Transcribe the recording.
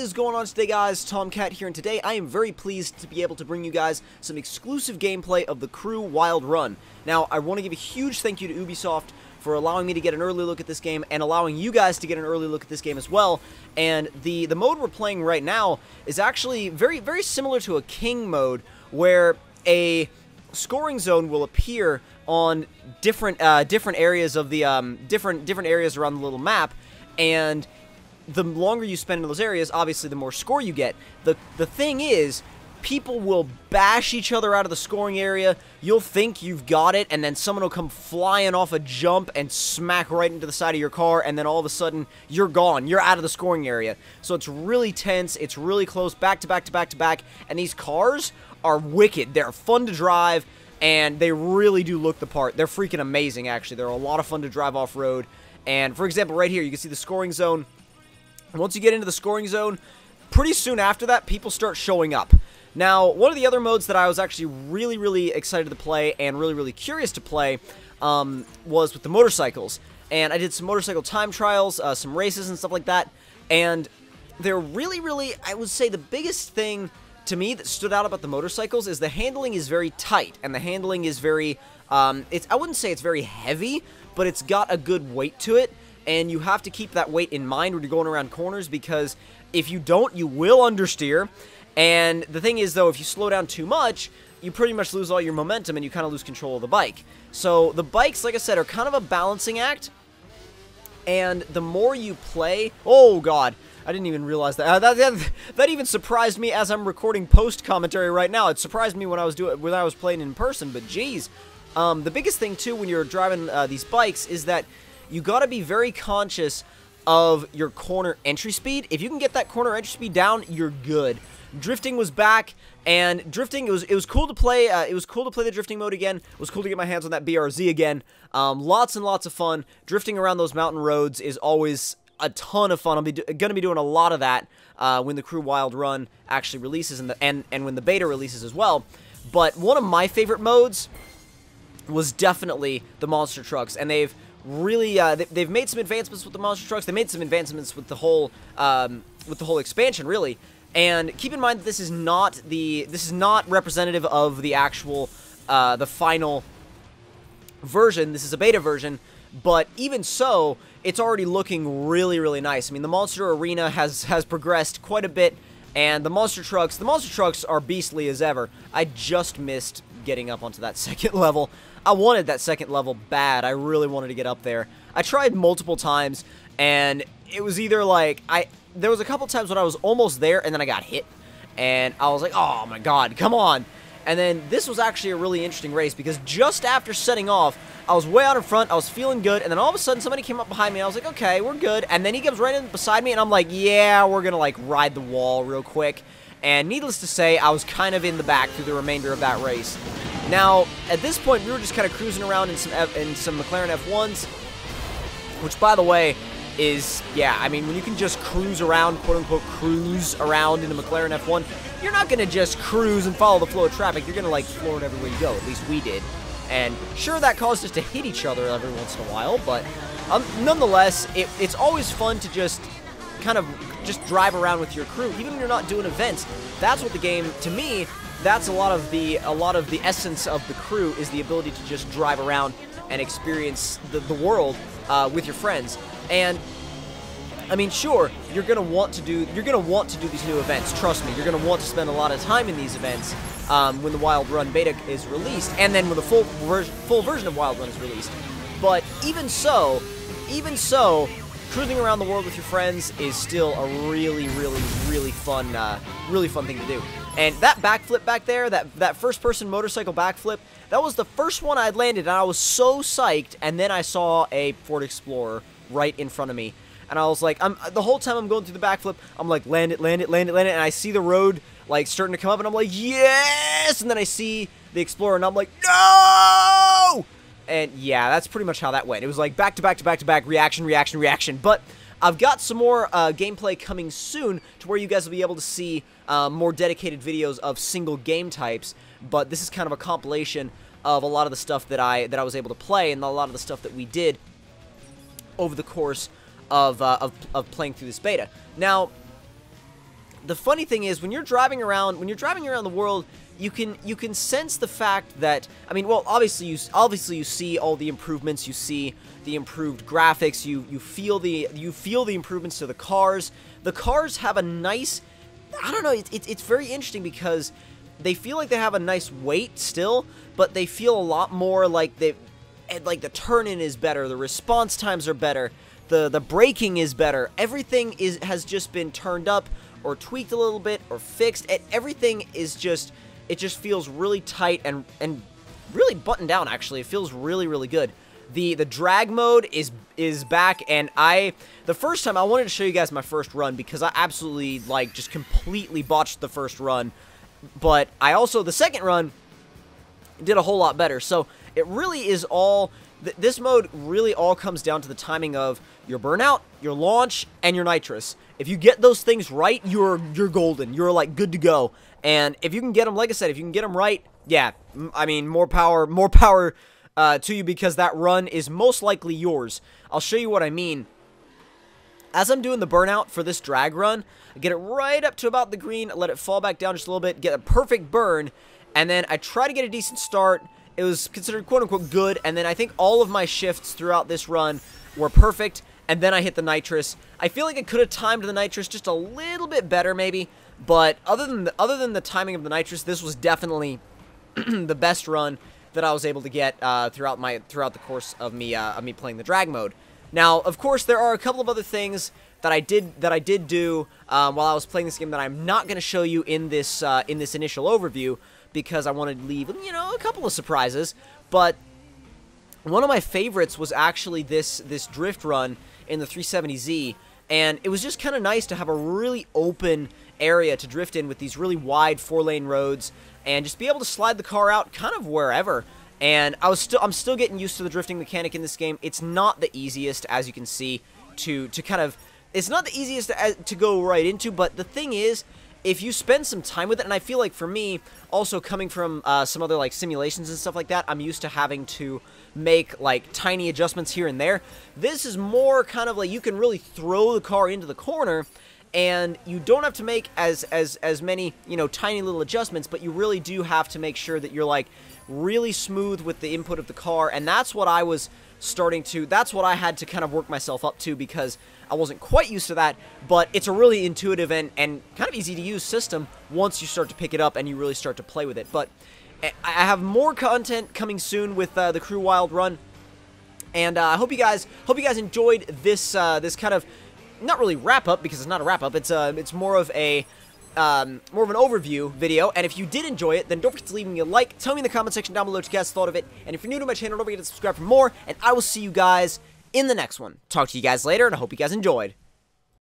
is going on today, guys? Tomcat here, and today I am very pleased to be able to bring you guys some exclusive gameplay of The Crew Wild Run. Now, I want to give a huge thank you to Ubisoft for allowing me to get an early look at this game and allowing you guys to get an early look at this game as well. And the mode we're playing right now is actually very similar to a King mode, where a scoring zone will appear on different areas of the different areas around the little map, and the longer you spend in those areas, obviously the more score you get. The thing is, people will bash each other out of the scoring area. You'll think you've got it, and then someone will come flying off a jump and smack right into the side of your car, and then all of a sudden, you're gone. You're out of the scoring area. So it's really tense. It's really close, back to back to back to back, and these cars are wicked. They're fun to drive, and they really do look the part. They're freaking amazing, actually. They're a lot of fun to drive off-road. And, for example, right here, you can see the scoring zone. Once you get into the scoring zone, pretty soon after that, people start showing up. Now, one of the other modes that I was actually really excited to play and really curious to play was with the motorcycles. And I did some motorcycle time trials, some races and stuff like that. And they're really, I would say the biggest thing to me that stood out about the motorcycles is the handling is very tight. And the handling is very, I wouldn't say it's very heavy, but it's got a good weight to it. And you have to keep that weight in mind when you're going around corners, because if you don't, you will understeer. And the thing is, though, if you slow down too much, you pretty much lose all your momentum and you kind of lose control of the bike. So the bikes, like I said, are kind of a balancing act. And the more you play... Oh, God. I didn't even realize that. That even surprised me as I'm recording post-commentary right now. It surprised me when I was playing in person, but geez. The biggest thing, too, when you're driving these bikes is that you gotta be very conscious of your corner entry speed. If you can get that corner entry speed down, you're good. Drifting was back, and drifting, it was cool to play. It was cool to play the drifting mode again. It was cool to get my hands on that BRZ again. Lots and lots of fun. Drifting around those mountain roads is always a ton of fun. I'm gonna be doing a lot of that when the Crew Wild Run actually releases, and when the beta releases as well. But one of my favorite modes was definitely the monster trucks, and they've really they've made some advancements with the monster trucks. They made some advancements with the whole expansion, really. And keep in mind that this is not representative of the actual the final version. This is a beta version, but even so, it's already looking really nice. I mean, the monster arena has progressed quite a bit, and the monster trucks are beastly as ever. I just missed getting up onto that second level. I wanted that second level bad. I really wanted to get up there. I tried multiple times, and it was either like, there was a couple times when I was almost there, and then I got hit, and I was like, oh my god, come on. And then this was actually a really interesting race, because just after setting off, I was way out in front, I was feeling good, and then all of a sudden somebody came up behind me, and I was like, okay, we're good. And then he comes right in beside me, and I'm like, yeah, we're gonna like ride the wall real quick. And needless to say, I was kind of in the back through the remainder of that race. Now, at this point, we were just kind of cruising around in some McLaren F1s, which, by the way, is, yeah, I mean, when you can just cruise around, quote-unquote, cruise around in a McLaren F1, you're not going to just cruise and follow the flow of traffic. You're going to, like, floor it everywhere you go. At least we did. And sure, that caused us to hit each other every once in a while, but nonetheless, it's always fun to just kind of just drive around with your crew, even when you're not doing events. That's what the game, to me, that's a lot of the essence of the Crew, is the ability to just drive around and experience the world with your friends. And I mean, sure, you're gonna want to do these new events. Trust me, you're gonna want to spend a lot of time in these events when the Wild Run beta is released, and then when the full version of Wild Run is released. But even so, cruising around the world with your friends is still a really fun thing to do. And that backflip back there, that first-person motorcycle backflip, that was the first one I'd landed, and I was so psyched. And then I saw a Ford Explorer right in front of me, and I was like, the whole time I'm going through the backflip, I'm like, land it, and I see the road like starting to come up, and I'm like, yes! And then I see the Explorer, and I'm like, no! And yeah, that's pretty much how that went. It was like back to back, reaction. But I've got some more gameplay coming soon to where you guys will be able to see more dedicated videos of single game types. But this is kind of a compilation of a lot of the stuff that I was able to play, and a lot of the stuff that we did over the course of playing through this beta. Now, the funny thing is, when you're driving around the world, you can sense the fact that, I mean, well, obviously you see all the improvements, you see the improved graphics, you feel the improvements to the cars. The cars have a nice, I don't know, it's very interesting because they feel like they have a nice weight still, but they feel a lot more like the turn-in is better, the response times are better, the braking is better, everything has just been turned up or tweaked a little bit or fixed, and everything is just, it just feels really tight and really buttoned down. Actually, it feels really good. The drag mode is back, and the first time I wanted to show you guys my first run because I absolutely just completely botched the first run, but I also the second run did a whole lot better. So it really is all, this mode really all comes down to the timing of your burnout, your launch, and your nitrous. If you get those things right, you're golden. You're like good to go. And if you can get them, like I said, if you can get them right, yeah, I mean, more power to you, because that run is most likely yours. I'll show you what I mean. As I'm doing the burnout for this drag run, I get it right up to about the green, let it fall back down just a little bit, get a perfect burn, and then I try to get a decent start. It was considered quote-unquote good, and then I think all of my shifts throughout this run were perfect, and then I hit the nitrous. I feel like I could have timed the nitrous just a little bit better, maybe, but other than the timing of the nitrous, this was definitely the best run that I was able to get throughout the course of me playing the drag mode. Now, of course, there are a couple of other things that I did do while I was playing this game that I'm not going to show you in this initial overview, because I wanted to leave, you know, a couple of surprises. But one of my favorites was actually this drift run in the 370Z, and it was just kind of nice to have a really open area to drift in with these really wide 4-lane roads and just be able to slide the car out kind of wherever. And I'm still getting used to the drifting mechanic in this game. It's not the easiest, as you can see, to kind of, it's not the easiest to go right into, but the thing is, if you spend some time with it, and I feel like for me, also coming from some other simulations and stuff like that, I'm used to having to make tiny adjustments here and there. This is more kind of you can really throw the car into the corner, and you don't have to make as many, you know, tiny little adjustments, but you really do have to make sure that you're really smooth with the input of the car, and that's what I was that's what I had to kind of work myself up to, because I wasn't quite used to that. But it's a really intuitive and kind of easy to use system once you start to pick it up and you really start to play with it. But I have more content coming soon with the Crew Wild Run, and I hope you guys enjoyed this this kind of, not really wrap up, because it's not a wrap up. It's more of an overview video. And if you did enjoy it, then don't forget to leave me a like. Tell me in the comment section down below what you guys thought of it. And if you're new to my channel, don't forget to subscribe for more. And I will see you guys in the next one. Talk to you guys later, and I hope you guys enjoyed.